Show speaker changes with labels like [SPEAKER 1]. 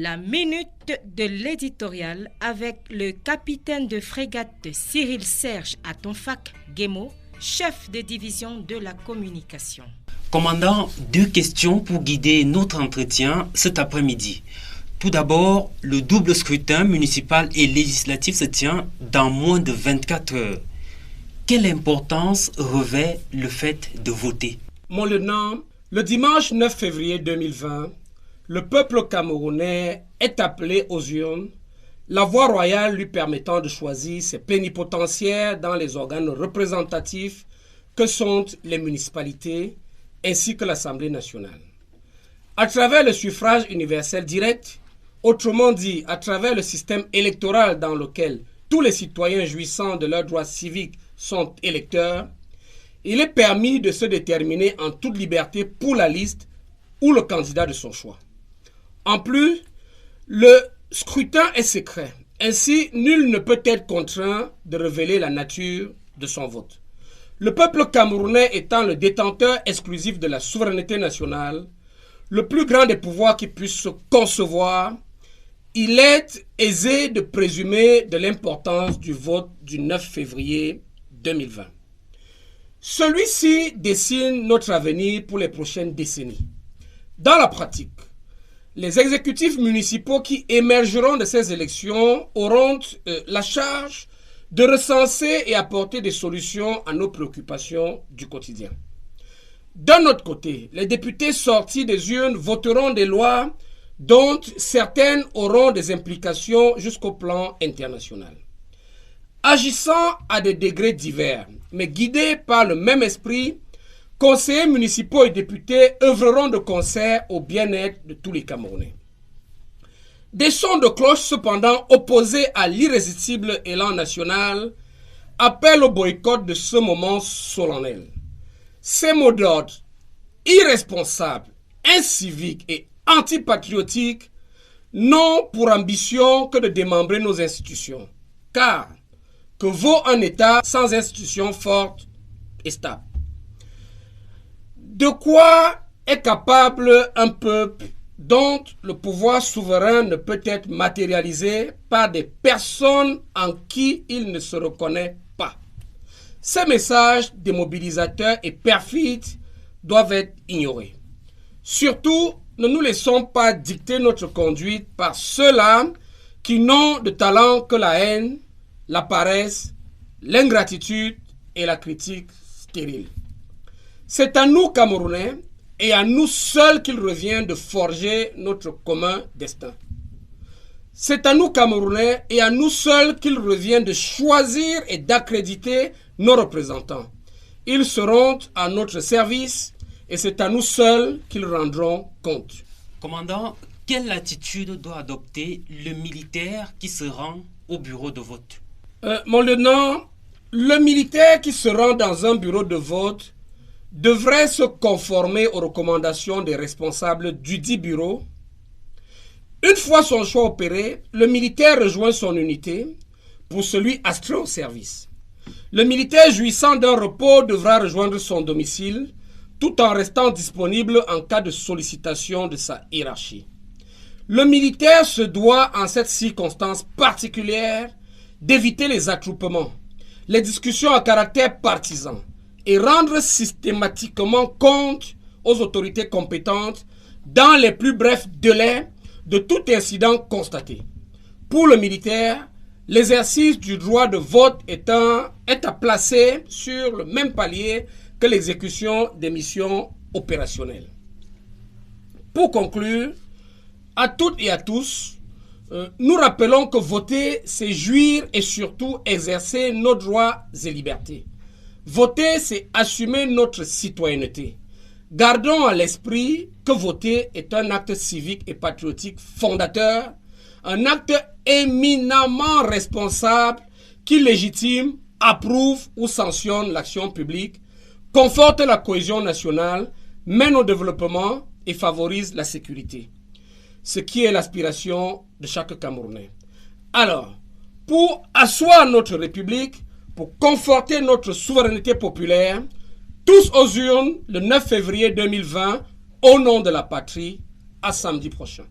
[SPEAKER 1] La minute de l'éditorial avec le capitaine de frégate Cyril Serge Atonfac Guémo, chef de division de la communication.
[SPEAKER 2] Commandant, 2 questions pour guider notre entretien cet après-midi. Tout d'abord, le double scrutin municipal et législatif se tient dans moins de 24 heures. Quelle importance revêt le fait de voter?
[SPEAKER 3] Mon lieutenant, le dimanche 9 février 2020, le peuple camerounais est appelé aux urnes, la voie royale lui permettant de choisir ses plénipotentiaires dans les organes représentatifs que sont les municipalités ainsi que l'Assemblée nationale. À travers le suffrage universel direct, autrement dit à travers le système électoral dans lequel tous les citoyens jouissant de leurs droits civiques sont électeurs, il est permis de se déterminer en toute liberté pour la liste ou le candidat de son choix. En plus, le scrutin est secret. Ainsi, nul ne peut être contraint de révéler la nature de son vote. Le peuple camerounais étant le détenteur exclusif de la souveraineté nationale, le plus grand des pouvoirs qui puisse se concevoir, il est aisé de présumer de l'importance du vote du 9 février 2020. Celui-ci dessine notre avenir pour les prochaines décennies. Dans la pratique, les exécutifs municipaux qui émergeront de ces élections auront la charge de recenser et apporter des solutions à nos préoccupations du quotidien. D'un autre côté, les députés sortis des urnes voteront des lois dont certaines auront des implications jusqu'au plan international. Agissant à des degrés divers, mais guidés par le même esprit, conseillers municipaux et députés œuvreront de concert au bien-être de tous les Camerounais. Des sons de cloche, cependant, opposés à l'irrésistible élan national, appellent au boycott de ce moment solennel. Ces mots d'ordre irresponsables, inciviques et antipatriotiques n'ont pour ambition que de démembrer nos institutions. Car que vaut un État sans institutions fortes et stables? De quoi est capable un peuple dont le pouvoir souverain ne peut être matérialisé par des personnes en qui il ne se reconnaît pas? Ces messages démobilisateurs et perfides doivent être ignorés. Surtout, ne nous laissons pas dicter notre conduite par ceux-là qui n'ont de talent que la haine, la paresse, l'ingratitude et la critique stérile. C'est à nous, Camerounais, et à nous seuls qu'il revient de forger notre commun destin. C'est à nous, Camerounais, et à nous seuls qu'il revient de choisir et d'accréditer nos représentants. Ils seront à notre service et c'est à nous seuls qu'ils rendront compte.
[SPEAKER 2] Commandant, quelle attitude doit adopter le militaire qui se rend au bureau de vote?
[SPEAKER 3] Mon lieutenant, le militaire qui se rend dans un bureau de vote devrait se conformer aux recommandations des responsables du dit bureau. Une fois son choix opéré, le militaire rejoint son unité pour celui astreint au service. Le militaire jouissant d'un repos devra rejoindre son domicile tout en restant disponible en cas de sollicitation de sa hiérarchie. Le militaire se doit, en cette circonstance particulière, d'éviter les attroupements, les discussions à caractère partisan et rendre systématiquement compte aux autorités compétentes dans les plus brefs délais de tout incident constaté. Pour le militaire, l'exercice du droit de vote est à placer sur le même palier que l'exécution des missions opérationnelles. Pour conclure, à toutes et à tous, nous rappelons que voter, c'est jouir et surtout exercer nos droits et libertés. Voter, c'est assumer notre citoyenneté. Gardons à l'esprit que voter est un acte civique et patriotique fondateur, un acte éminemment responsable qui légitime, approuve ou sanctionne l'action publique, conforte la cohésion nationale, mène au développement et favorise la sécurité. Ce qui est l'aspiration de chaque Camerounais. Alors, pour asseoir notre République, pour conforter notre souveraineté populaire, tous aux urnes le 9 février 2020, au nom de la patrie, à samedi prochain.